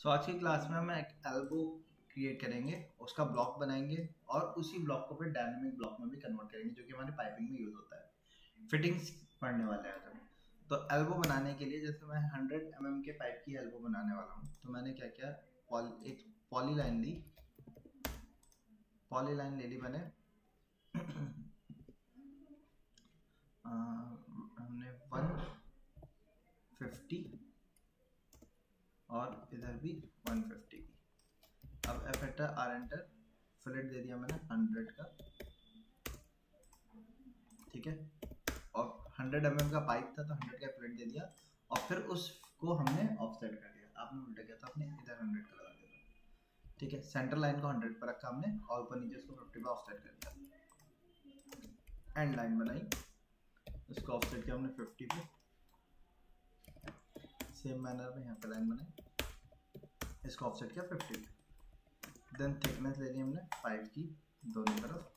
सो आज की क्लास में हम एक एल्बो क्रिएट करेंगे, उसका ब्लॉक बनाएंगे और उसी ब्लॉक को फिर डायनामिक ब्लॉक में भी कन्वर्ट करेंगे जो कि हमारे पाइपिंग में यूज होता है। फिटिंग्स पढ़ने वाले हैं हम। तो एल्बो बनाने के लिए जैसे मैं 100 mm के पाइप की एल्बो बनाने वाला हूँ, तो मैंने क्या किया, एक पॉलीलाइन ली, ले ली मैंने हमने 150 और इधर भी 150 की। अब F enter R enter, fillet दे दिया मैंने 100 का, ठीक है। और 100 mm का पाइप था तो 100 का फिलेट दे दिया और फिर उसको हमने ऑफसेट कर दिया। आपने उल्टा किया था, अपने इधर 100 का लगा दिया, ठीक है। सेंटर लाइन को 100 पर रखा हमने और ऊपर नीचे उसको 50 पे ऑफसेट कर दिया। एंड लाइन बनाई, उसको ऑफसेट किया हमने 50 पे। सेम मैनर में यहाँ पे लाइन बनाई, इसको ऑफसेट किया 50 पे। देन थिकनेस ले ली हमने 5 की दोनों तरफ,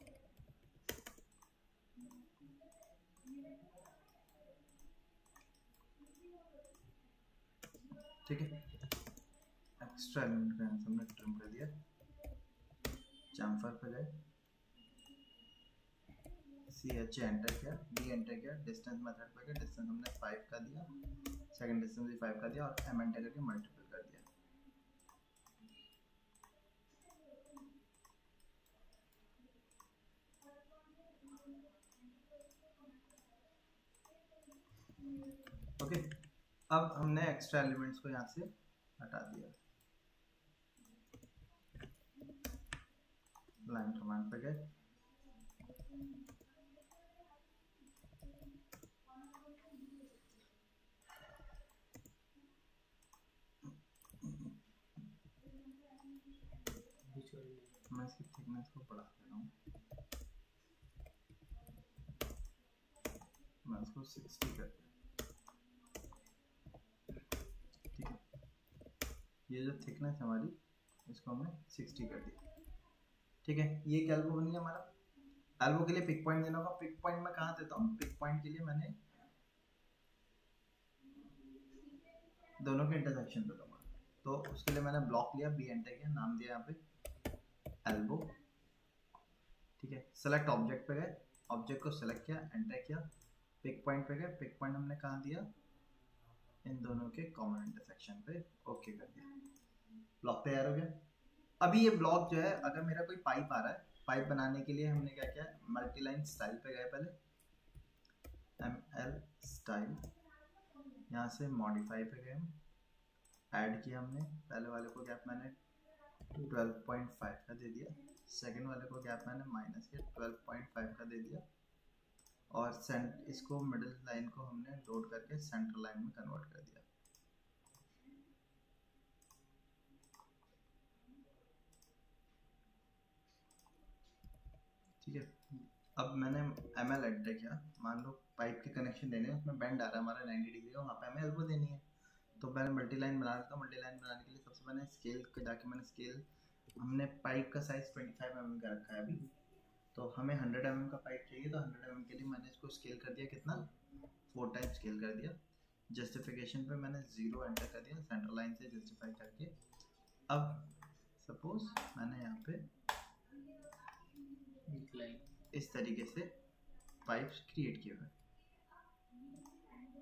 ठीक है। एक्स्ट्रा एलिमेंट को यहाँ से हमने ट्रिम कर दिया। चैम्फर पे गए, CH एंटर किया, D एंटर किया, डिस्टेंस मेथड पे गए, डिस्टेंस हमने 5 का दिया, सेकंड डिस्टेंस भी 5 का दिया और M एंटर करके मल्टीपल कर दिया। ओके, अब हमने एक्स्ट्रा एलिमेंट्स को यहाँ से हटा दिया। लाइन कमांड पे गए, मैं इसकी थिकनेस को बढ़ा दे रहा हूँ, मैं इसको 60 कर दिया, ठीक है। ये जो थिकनेस है हमारी, इसको हमने 60 कर दिया, ठीक है। ये एक एल्बो बन गया हमारा। एल्बो के लिए पिक पॉइंट देना होगा। पिक पॉइंट मैं कहाँ देता हूँ? पिक पॉइंट के लिए मैंने दोनों के इंटरसेक्शन पे दूंगा। तो उसके लिए मैंने ब्लॉक लिया, बी एंटर किया, नाम दिया यहाँ पे एल्बो, ठीक है। सेलेक्ट ऑब्जेक्ट पे गए, ऑब्जेक्ट को सेलेक्ट किया, एंटर किया, पिक पॉइंट पे गए, पिक पॉइंट हमने कहाँ दिया? इन दोनों के कॉमन इंटरसेक्शन पे, ओके कर दिया। ब्लॉक तैयार हो गया। अभी ये ब्लॉक जो है, अगर मेरा कोई पाइप आ रहा है, पाइप बनाने के लिए हमने क्या किया, मल्टी लाइन स्टाइल पे गए, पहले ML स्टाइल, यहाँ से मॉडिफाई पे गए, हम ऐड किया हमने। पहले वाले को गैप मैंने 12.5 का दे दिया, सेकंड वाले को गैप मैंने माइनस के 12.5 का दे दिया और इसको मिडिल लाइन को हमने लोड करके सेंटर लाइन में कन्वर्ट कर दिया। ठीक है, अब मैंने ML एंटर किया। मान लो पाइप के कनेक्शन देने, उसमें बेंड आ रहा है हमारा 90 डिग्री का, वहाँ पे हमें एल्बो देनी है। तो मैंने मल्टी लाइन बना देता हूँ। मल्टी लाइन बनाने के लिए सबसे पहले स्केल पे जाके मैंने स्केल, हमने पाइप का साइज 25 mm का रखा है अभी, तो हमें 100 mm का पाइप चाहिए, तो 100 mm के लिए मैंने इसको स्केल कर दिया, कितना? 4 टाइम स्केल कर दिया। जस्टिफिकेशन पे मैंने 0 एंटर कर दिया, सेंटर लाइन से जस्टिफाई करके। अब सपोज मैंने यहाँ पे इस तरीके से पाइप्स क्रिएट किए हुए,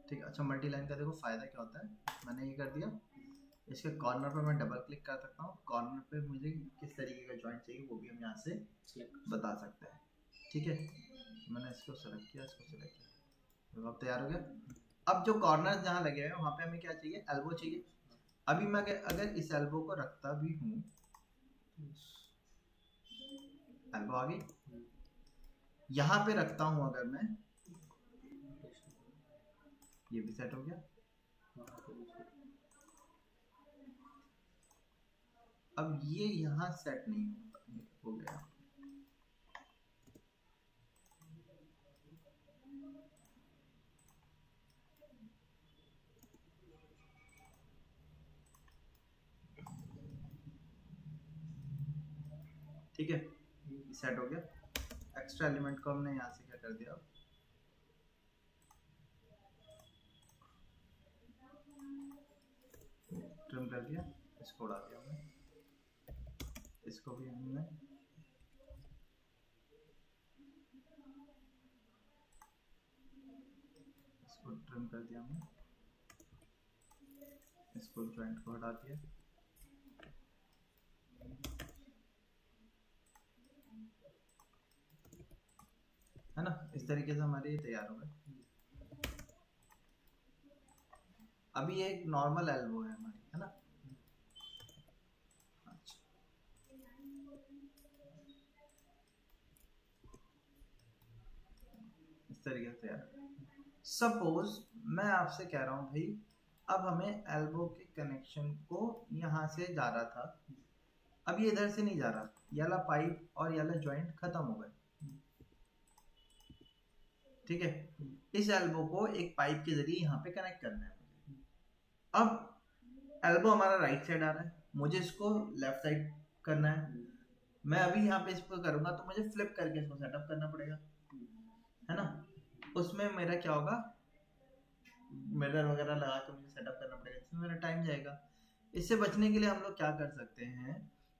ठीक है। अच्छा, मल्टी लाइन का देखो फायदा क्या होता है, मैंने ये कर दिया, इसके कॉर्नर पे मैं डबल क्लिक कर सकता हूँ। कॉर्नर पे मुझे किस तरीके का जॉइंट चाहिए वो भी हम यहाँ से बता सकते हैं, ठीक है। मैंने इसको सेलेक्ट किया, इसको सेलेक्ट किया, तो अब तैयार हो गया। अब जो कॉर्नर जहाँ लगे हुए हैं वहाँ पे हमें क्या चाहिए? एल्बो चाहिए। अभी मैं अगर इस एल्बो को रखता भी हूँ, एल्बो आ गई, यहाँ पे रखता हूँ अगर मैं, ये भी सेट हो गया। अब ये यहाँ सेट नहीं हो गया, ठीक है, सेट हो गया। एक्स्ट्रा एलिमेंट को हमने यहाँ से क्या कर दिया, ट्रिम कर दिया। इसको उड़ा दिया हमने, इसको भी हमने इसको ट्रिम कर दिया हमने, इसको जॉइंट को हटा दिया। है ना, इस तरीके से हमारे ये तैयार हो गए। अभी ये एक नॉर्मल एल्बो है हमारी, है ना। अच्छा, इस तरीके से तैयार। सपोज मैं आपसे कह रहा हूँ भाई, अब हमें एल्बो के कनेक्शन को यहाँ से जा रहा था, अब ये इधर से नहीं जा रहा, ये वाला पाइप और ये वाला जॉइंट खत्म हो गए, ठीक है। इस एल्बो को एक पाइप के जरिए यहाँ पे कनेक्ट करना है मुझे। अब एल्बो हमारा राइट साइड आ रहा है, मुझे इसको लेफ्ट साइड करना है। मैं अभी यहाँ पे इसको करूंगा तो मुझे फ्लिप करके इसको सेटअप करना पड़ेगा, है ना। उसमें मेरा क्या होगा, मिरर वगैरह लगा के मुझे सेटअप करना पड़ेगा, इसमें मेरा टाइम जाएगा। इससे बचने के लिए हम लोग क्या कर सकते हैं,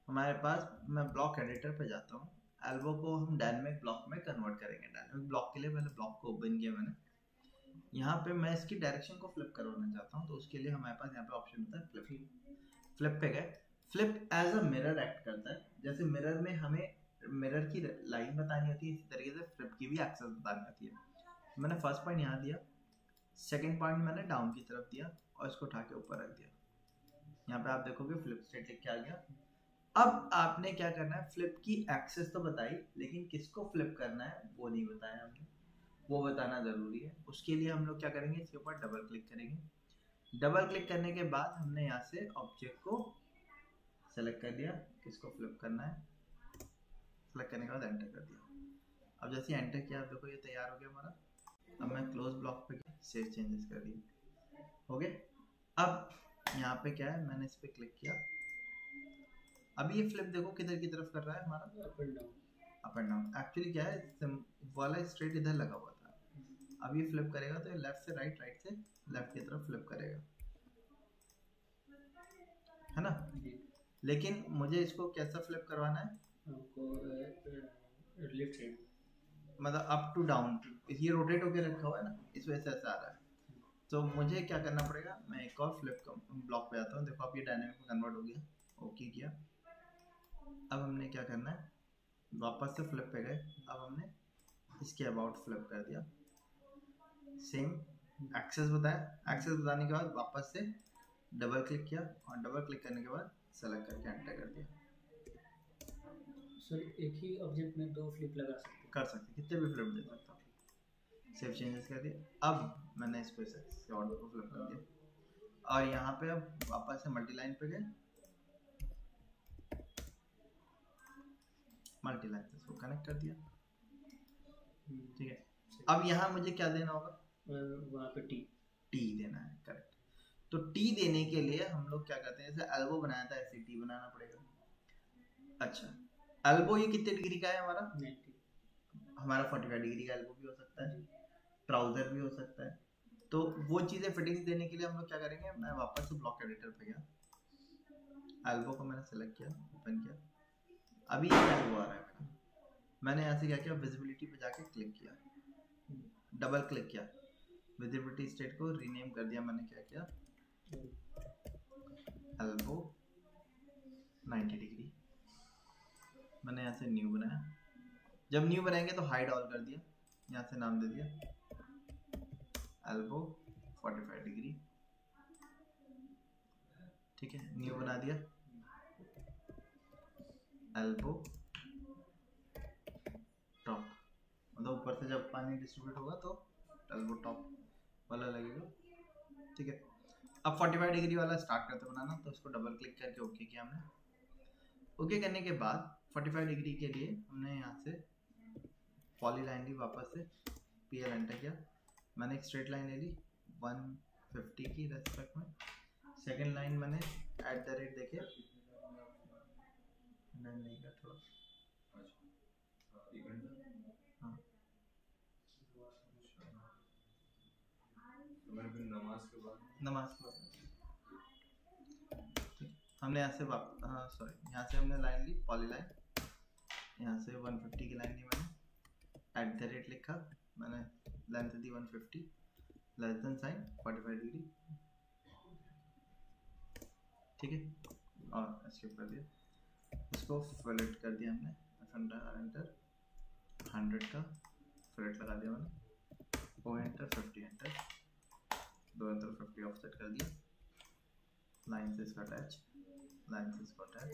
हमारे पास, मैं ब्लॉक एडिटर पे जाता हूँ, एल्बो को हम डायनेमिक ब्लॉक में कन्वर्ट करेंगे। डायनेमिक ब्लॉक के लिए पहले ब्लॉक को ओपन किया मैंने, यहाँ पे मैं इसकी डायरेक्शन को फ्लिप करवाना चाहता हूँ, तो उसके लिए हमारे पास यहाँ पे ऑप्शन होता है फ्लिप। फ्लिप पे गए, flip as a mirror act करता है। जैसे मिरर में हमें मिरर की लाइन बतानी होती है, इसी तरीके से फ्लिप की भी एक्सेस बतानी होती है। मैंने फर्स्ट पॉइंट यहाँ दिया, सेकेंड पॉइंट मैंने डाउन की तरफ दिया और इसको उठा के ऊपर रख दिया। यहाँ पे आप देखोगे फ्लिप स्टेट लिख के आ गया। अब आपने क्या करना है, फ्लिप की एक्सेस तो बताई, लेकिन किसको फ्लिप करना है वो नहीं बताया हमने, वो बताना जरूरी है। उसके लिए हम लोग क्या करेंगे, इसके ऊपर डबल क्लिक करेंगे। डबल क्लिक करने के बाद हमने यहाँ से ऑब्जेक्ट को सेलेक्ट कर लिया, किसको फ्लिप करना है, सेलेक्ट करने के बाद एंटर कर दिया। अब जैसे एंटर किया, आप देखो ये तैयार हो गया हमारा। अब मैं क्लोज ब्लॉक पे सेव चेंजेस कर दिए, हो गए। अब यहाँ पे क्या है, मैंने इस पे क्लिक किया, अभी ये फ्लिप देखो किधर की तरफ कर रहा है हमारा, up and down. Up and down. Actually क्या है, वाला स्ट्रेट इधर लगा हुआ था, अब ये फ्लिप करेगा तो ये लेफ्ट से राइट, राइट से लेफ्ट की तरफ फ्लिप करेगा, है ना। लेकिन मुझे इसको कैसा फ्लिप करवाना है, हमको लेफ्ट साइड, मतलब अप टू डाउन, ये रोटेट होके रखा हुआ है ना, इस वजह से ऐसा आ रहा है। तो मुझे क्या करना पड़ेगा, मैं एक और फ्लिप ब्लॉक पे आता हूँ। देखो अब ये डायनेमिक में कन्वर्ट हो गया, ओके किया। अब हमने क्या करना है, वापस से फ्लिप पे गए, अब हमने इसके अबाउट फ्लिप कर दिया, सेम एक्सेस बताया। एक्सेस बताने के बाद वापस से डबल क्लिक किया और डबल क्लिक करने के बाद सेलेक्ट करके एंटर कर दिया। सर एक ही ऑब्जेक्ट में दो फ्लिप लगा सकते हैं? कर सकते, कितने भी फ्लिप दे सकता हूँ। सेव चेंजेस कर दिया। अब मैंने इसको इसे ऑर्डर को फ्लिप कर दिया और यहाँ पे अब वापस से मल्टी लाइन पे गए, मल्टी लाइन से इसको कनेक्ट कर दिया, ठीक है। अब यहाँ मुझे क्या देना होगा, वहाँ पे टी देना है, करेक्ट। तो टी देने के लिए हम लोग क्या करते हैं, जैसे एल्बो बनाया था ऐसे टी बनाना पड़ेगा। अच्छा, एल्बो ये कितने डिग्री का है हमारा, 90, हमारा 45 डिग्री का एल्बो भी हो सकता है, ट्राउजर भी हो सकता है। तो वो चीज़ें फिटिंग देने के लिए हम लोग क्या करेंगे, मैं वापस से ब्लॉक एडिटर पे गया, एल्बो को मैंने सेलेक्ट किया, ओपन किया, अभी ये एल्बो आ रहा है मेरा। मैंने यहाँ से क्या किया, विजिबिलिटी पे जाके क्लिक किया, डबल क्लिक किया, विजिबिलिटी स्टेट को रीनेम कर दिया। मैंने क्या किया, एल्बो 90 डिग्री, मैंने यहाँ से न्यू बनाया। जब न्यू बनाएंगे तो हाइड ऑल कर दिया, यहाँ से नाम दे दिया एल्बो 45 डिग्री, ठीक है। न्यू बना दिया, एल्बो टॉप, मतलब ऊपर से जब पानी डिस्ट्रीब्यूट होगा तो एल्बो टॉप वाला लगेगा, ठीक है। अब 45 डिग्री वाला स्टार्ट करते बनाना, तो उसको डबल क्लिक करके ओके किया हमने। ओके करने के बाद 45 डिग्री के लिए हमने यहाँ से पॉली लाइन ली, वापस से पीएल एंटर किया। मैंने एक स्ट्रेट लाइन ले ली 150 की रेस्पेक्ट में। सेकंड लाइन मैंने @ देके डन नहीं किया थोड़ा, हाँ नमाज के बाद हमने यहाँ से यहाँ से हमने लाइन ली पॉली लाइन, यहाँ से 150 की लाइन ली मैंने, @ लिखा मैंने, लेंथ दी 150, लेस देन साइन 45 डिग्री, ठीक है, और एस्केप कर दिया। इसको फिलेट कर दिया हमने, एंटर 100 का फिलेट लगा दिया मैंने, O enter 50 enter, 2 enter 50 offset कर दिया, लाइन से इसका अटैच, लाइन से इसको अटैच,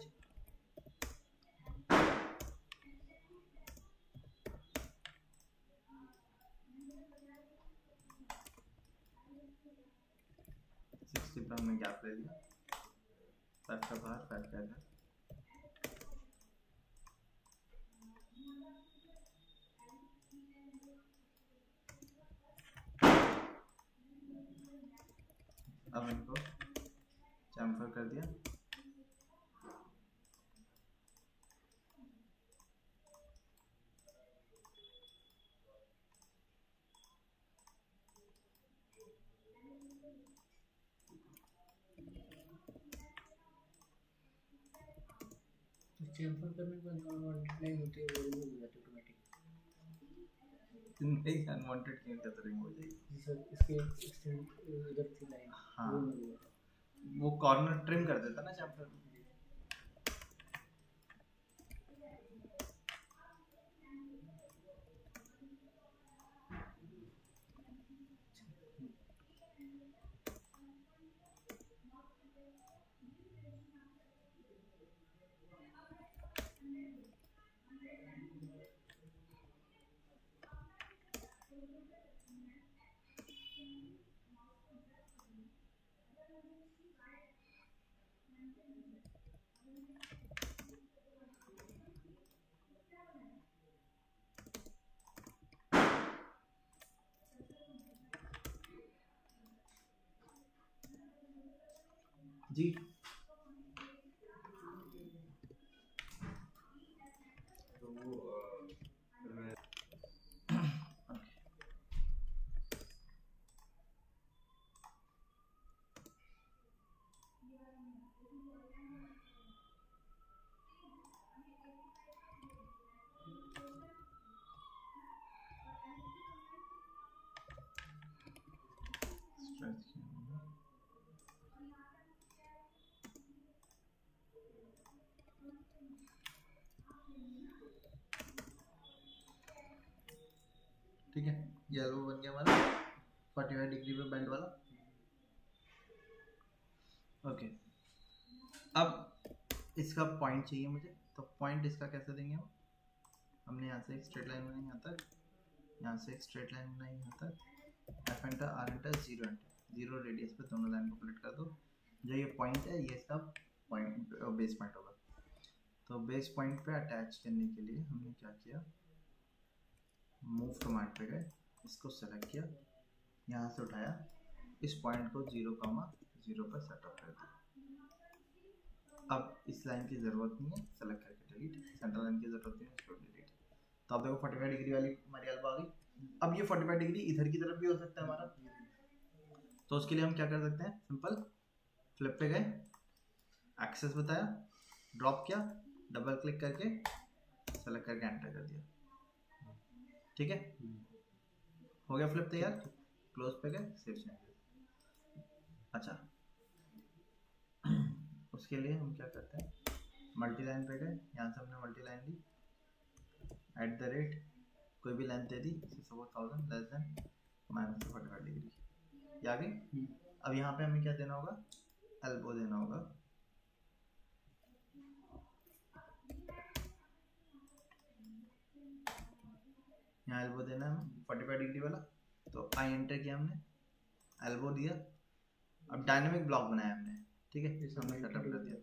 पर हमने गैप ले लिया, 5 का बाहर 5 का अंदर, अब इनको चैम्फर कर दिया, चैम्फर करने के बाद अनवांटेड लाइन होती है वो रिमूव हो जाती है ऑटोमेटिक। नहीं अनवांटेड क्यों कैसे रिमूव हो जाएगी? सर इसके एक्सटेंड इधर थी लाइन, हाँ वो कॉर्नर ट्रिम कर देता ना चैम्फर। जी तो वो ठीक है, ये एल्बो बन गया हमारा 45 डिग्री पे बेंड वाला। ओके, अब इसका पॉइंट चाहिए मुझे, तो पॉइंट इसका कैसे देंगे हम? हमने यहाँ से एक स्ट्रेट लाइन बनाई यहाँ तक, यहाँ से एक स्ट्रेट लाइन बनाई यहाँ तक, F enter R enter 0 enter, 0 radius पे दोनों लाइन को प्लेट कर दो। जो ये पॉइंट है ये इसका पॉइंट बेस पॉइंट होगा। तो बेस पॉइंट पे अटैच करने के लिए हमने क्या किया, मूव कमांड पे गए, इसको सेलेक्ट किया, यहाँ से उठाया, इस पॉइंट को 0,0 पर सेटअप कर दिया। अब इस लाइन की ज़रूरत नहीं है, सेलेक्ट करके डिलीट, सेंटर लाइन की ज़रूरत नहीं है, इसको डिलीट। तो आप देखो 45 डिग्री वाली हमारी एल्बो आ गई। अब ये 45 डिग्री इधर की तरफ भी हो सकता है हमारा, तो उसके लिए हम क्या कर सकते हैं, सिंपल फ्लिप पे गए, एक्सेस बताया, ड्रॉप किया, डबल क्लिक करके सेलेक्ट करके एंटर कर दिया, ठीक है, हो गया फ्लिप तैयार। क्लोज पे गए, सेव चेंजेस। अच्छा उसके लिए हम क्या करते हैं, मल्टी लाइन पे गए, यहाँ से हमने मल्टी लाइन ली, @ कोई भी लेंथ दे दी, 1000 लेस देन -45 डिग्री, ये आ गई। अब यहाँ पे हमें क्या देना होगा, एल्बो देना होगा, यहाँ एल्बो देना है हमें 45 डिग्री वाला। तो आई एंटर किया हमने, एल्बो दिया, अब डायनेमिक ब्लॉक बनाया हमने, ठीक है, इसे हमने सेटअप कर दिया,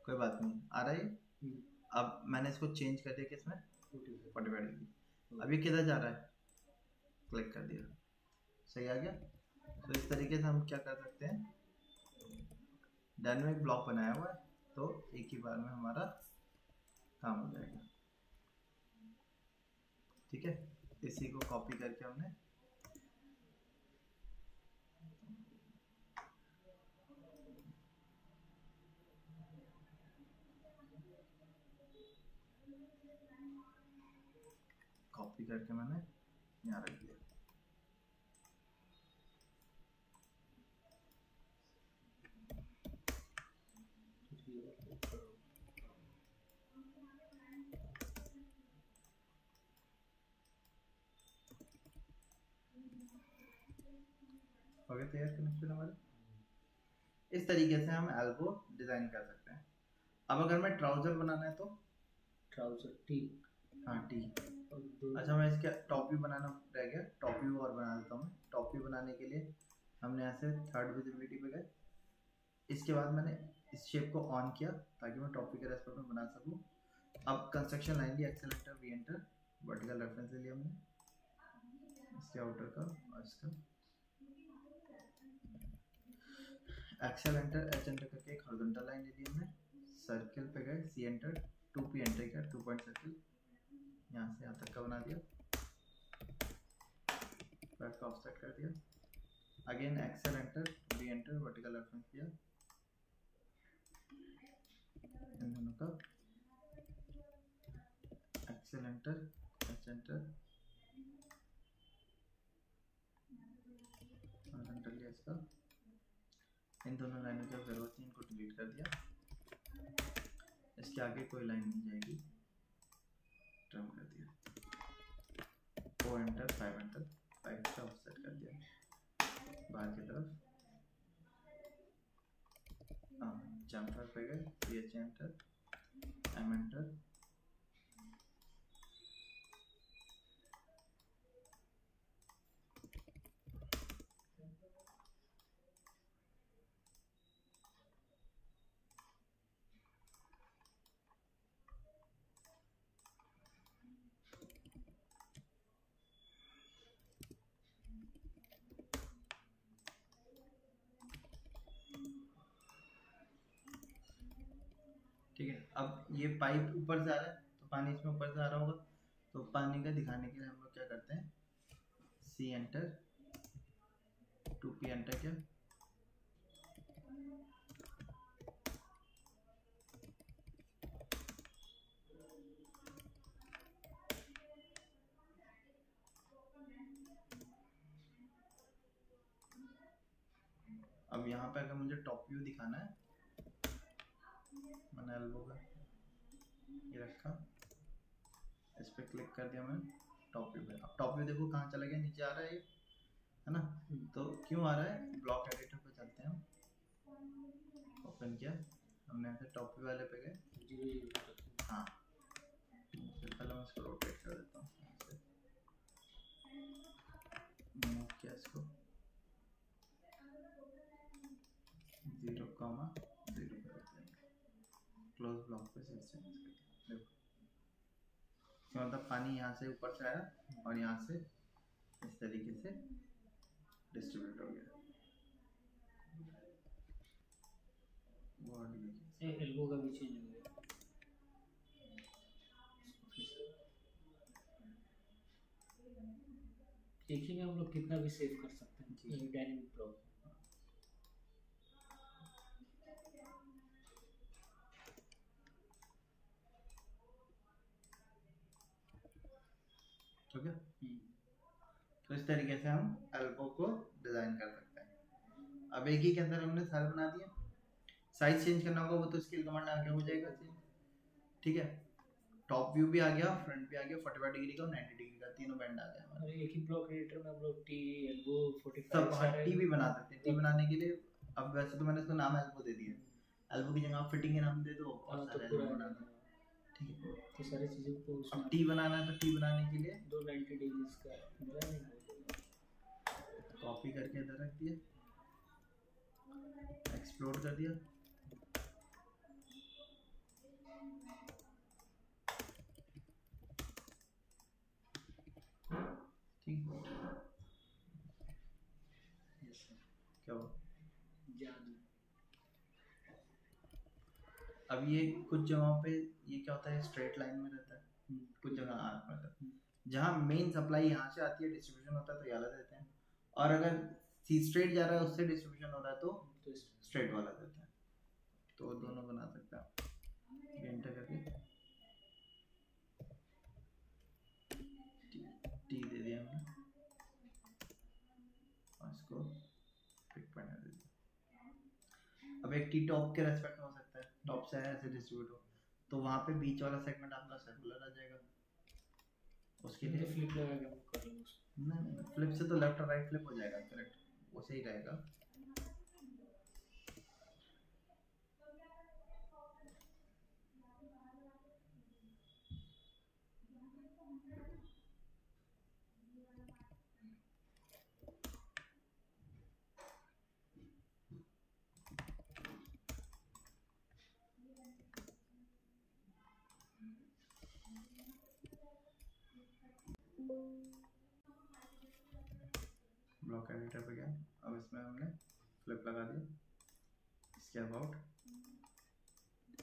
कोई बात नहीं आ रहा है। अब मैंने इसको चेंज कर दिया किसमें, 45 डिग्री। अब ये किधर जा रहा है, क्लिक कर दिया, सही आ गया। तो इस तरीके से हम क्या कर सकते हैं, डायनेमिक ब्लॉक बनाया हुआ है, तो एक ही बार में हमारा काम हो जाएगा, ठीक है। इसी को कॉपी करके हमने कॉपी करके मैंने यहाँ रख दिया। हो गया तैयार कनेक्शन हमारे। इस तरीके से हम एल्बो डिजाइन कर सकते हैं। अब अगर मैं ट्राउजर बनाना है तो ट्राउजर टी, हाँ टी। अच्छा मैं इसका टॉप व्यू बनाना रह गया, टॉप व्यू और बना देता हूँ। टॉप व्यू बनाने के लिए हमने यहाँ से थर्ड विजिबिलिटी पे गए। इसके बाद मैंने इस शेप को ऑन किया ताकि मैं टॉप व्यू के रेस्पेक्ट में बना सकूँ। अब कंस्ट्रक्शन लाइन ली, XL enter V enter, vertical reference ले लिया हमने इसके आउटर का और इसका। एक्सेल एंटर एच एंटर करके एक हॉरिजॉन्टल लाइन ले ली हमने। सर्कल पे गए, सी एंटर, 2p एंटर किया, 2 पॉइंट सर्कल यहाँ से यहाँ तक का बना दिया। बैक का ऑफसेट कर दिया। Again Excel enter V enter, vertical reference किया इन दोनों का। Excel enter H enter horizontal लिया इसका। इन दोनों लाइनों की जरूरत नहीं, इनको डिलीट कर दिया। इसके आगे कोई लाइन नहीं जाएगी, ट्रिम कर दिया। 4 एंटर 5 एंटर, 5 का ऑफसेट कर दिया बाहर की तरफ। जंपर पे गए, ch एंटर, m एंटर, ठीक है। अब ये पाइप ऊपर से आ रहा है तो पानी इसमें ऊपर से आ रहा होगा, तो पानी का दिखाने के लिए हम लोग क्या करते हैं, सी एंटर, 2p एंटर किया, अब यहाँ पे अगर मुझे टॉप व्यू दिखाना है, मैंने एल्बो का ये रखा, इस पे क्लिक कर दिया मैंने टॉप व्यू पे। अब टॉप व्यू देखो कहाँ चला गया, नीचे आ रहा है ना। तो क्यों आ रहा है, ब्लॉक एडिटर पे चलते हैं हम। ओपन किया हमने, ऐसे टॉप व्यू वाले पे गए। हाँ पहले मैं इसको रोटेट कर देता हूँ, मूव किया इसको 0, 0 कर देते हैं। क्लोज ब्लॉक पे से चेंज कर दिया। देखो मतलब पानी यहाँ से ऊपर से आया और यहाँ से इस तरीके से डिस्ट्रीब्यूट हो गया। एल्बो का भी चेंज हो गया। एक ही में हम लोग कितना भी सेव कर सकते हैं डायनेमिक ब्लॉक। ठीक है। तो इस तरीके से हम एल्बो को डिजाइन कर सकते हैं। अब एक ही के अंदर हमने सारे बना दिए। साइज चेंज करना होगा वो तो स्केल कमांड आगे हो जाएगा चेंज। ठीक है, टॉप व्यू भी आ गया, फ्रंट भी आ गया, 45 डिग्री का और 90 डिग्री का, तीनों बैंड आ गया हमारे। एक ही ब्लॉक एडिटर में हम लोग टी, एल्बो, 45 सब टी भी बना सकते हैं। टी बनाने के लिए अब वैसे तो मैंने इसको नाम एल्बो दे दिया, एल्बो की जगह आप फिटिंग के नाम दे दो और सारे एल्बो बना दो। ठीक है, ये सारी चीजों को अब टी बनाना है तो टी बनाने के लिए 290 डिग्री का कॉपी करके इधर रख दिया, एक्सप्लोड कर दिया। ठीक, क्या हुआ, अब ये कुछ जगहों पे ये क्या होता है, स्ट्रेट लाइन में रहता है, कुछ जगह आर्क में रहता है। जहाँ मेन सप्लाई यहाँ से आती है, डिस्ट्रीब्यूशन होता है तो ये वाला देते हैं, और अगर सी स्ट्रेट जा रहा है उससे डिस्ट्रीब्यूशन हो रहा है तो स्ट्रेट वाला देते हैं। तो दोनों बना सकते हैं। एंटर करके इसको पिक पॉइंट दे दिया। अब एक टी टॉप के रेस्पेक्ट में हो सकता है, टॉप से ऐसे डिस्ट्रीब्यूट हो, तो वहाँ पे बीच वाला सेगमेंट अपना सर्कुलर आ जाएगा। उसके लिए फ्लिप लगा के मूव कर लेंगे उसको। नहीं, फ्लिप से तो लेफ्ट और राइट फ्लिप हो जाएगा, करेक्ट, वो सही रहेगा। ब्लॉक एडिटर पे गया, अब इसमें हमने फ्लिप लगा दिया, इसके अबाउट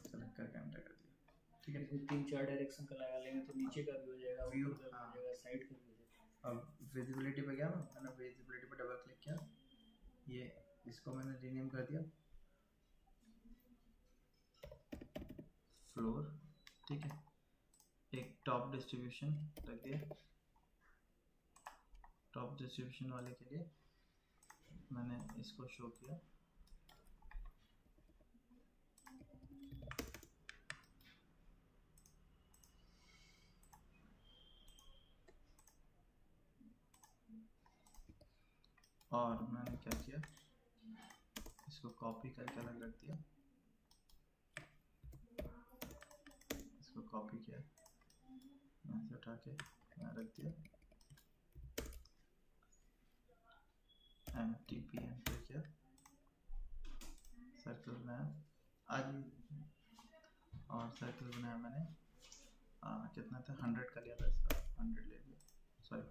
सेलेक्ट करके एंटर कर दिया। ठीक है, इसमें 3-4 डायरेक्शन का लगा लेंगे तो नीचे का भी हो जाएगा, व्यू, ऊपर का भी हो जाएगा, साइड का भी हो जाएगा। अब विजिबिलिटी पे गया मैं, मैंने विजिबिलिटी पे डबल क्लिक किया, ये इसको मैंने रीनेम कर दिया फ्लोर। ठीक है, एक टॉप डिस्ट्रीब्यूशन रख दिया, टॉप डिस्ट्रीब्यूशन वाले के लिए मैंने इसको शो किया। और मैंने क्या किया, इसको कॉपी करके अलग रख दिया, इसको कॉपी किया, यहाँ से उठा के यहाँ रख दिया, MTP एंटर किया, सर्कल बनाया आज, और सर्कल बनाया मैंने कितना था, 100 का लिया था, इसका 100 ले लिया, सॉरी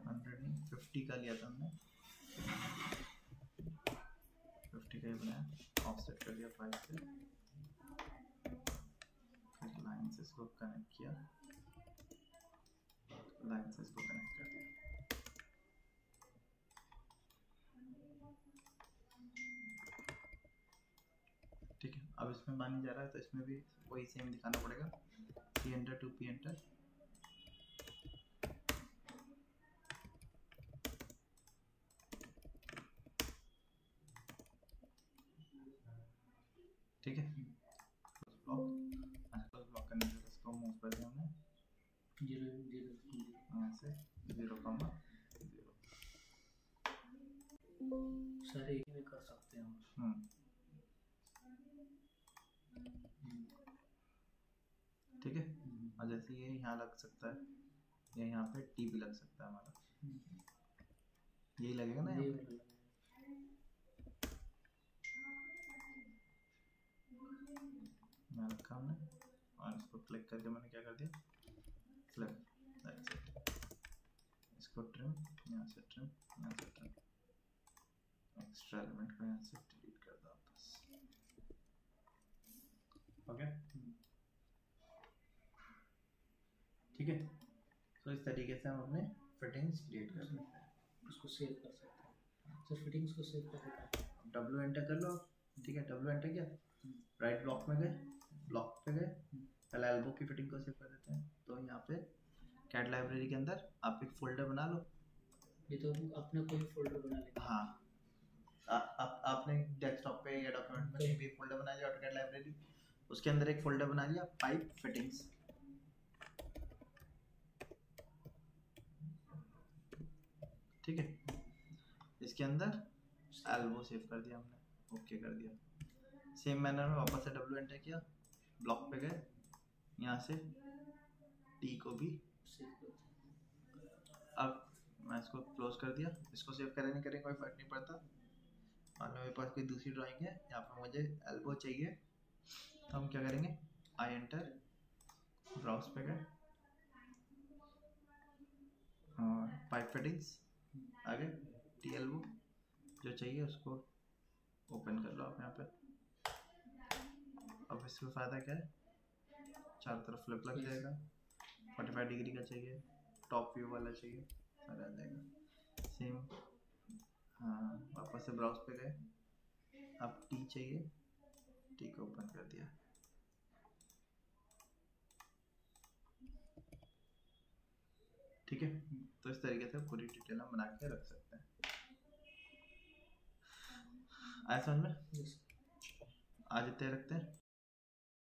100 नहीं 50 का लिया था हमने, 50 का ही बनाया, ऑफसेट कर दिया 5 से, फिर लाइन से इसको कनेक्ट किया, लाइन से इसको कनेक्ट कर दिया। ठीक है, अब इसमें पानी जा रहा है तो इसमें भी वही सेम दिखाना पड़ेगा, P enter two P enter, ठीक है, ब्लॉक करने के इसको मूव कर दिया हमने 0 यहाँ से 0,0 सारे एक ही में कर सकते हैं हम। ठीक है, और जैसे ये यहाँ लग सकता है, या यहाँ पे टी भी लग सकता है हमारा, यही लगेगा ना यहाँ पे। मैं रखा हमने, और इसको क्लिक करके मैंने क्या कर दिया, फ्लिप, दैट्स इट। इसको ट्रिम, यहाँ से ट्रिम, यहाँ से ट्रिम, एक्स्ट्रा एलिमेंट को यहाँ से डिलीट कर दो बस। ओके, ठीक है, तो इस तरीके से हम अपने फिटिंग्स क्रिएट कर सकते हैं, उसको सेव कर सकते हैं। सर फिटिंग्स को सेव कर सकते हैं, W एंटर कर लो। ठीक है, W एंटर किया, राइट ब्लॉक में गए, ब्लॉक पे गए, पहले एल्बो की फिटिंग को सेव कर देते हैं। तो यहाँ पे कैट लाइब्रेरी के अंदर आप एक फोल्डर बना लो, ये तो अपने कोई फोल्डर बना लेंगे। हाँ, आपने डेस्कटॉप पे या डॉक्यूमेंट में कहीं भी फोल्डर बना लिया ऑटोकैड लाइब्रेरी, उसके अंदर एक फोल्डर बना लिया पाइप फिटिंग्स। ठीक है, इसके अंदर एल्बो सेव कर दिया हमने, ओके कर दिया। सेम मैनर में वापस से W एंटर किया, ब्लॉक पे गए, यहाँ से टी को भी सेव कर दिया। अब मैं इसको क्लोज कर दिया, इसको सेव करें नहीं करें कोई फर्क नहीं पड़ता। मान लो मेरे पास कोई दूसरी ड्राइंग है, यहाँ पे मुझे एल्बो चाहिए, तो हम क्या करेंगे, आई एंटर, ब्राउज पे गए, और पाइप फिटिंग्स आगे, टी एल्बो जो चाहिए उसको ओपन कर लो आप यहाँ पे। अब इसका फ़ायदा क्या है, चारों तरफ फ्लिप लग जाएगा, 45 डिग्री का चाहिए, टॉप व्यू वाला चाहिए, सारा आ जाएगा सेम। हाँ, वापस से ब्राउज पे गए, अब टी चाहिए, टी को ओपन कर दिया। ठीक है, तो इस तरीके से पूरी डिटेल हम बना के रख सकते हैं। आया समझ में? Yes. आज इतने रखते हैं।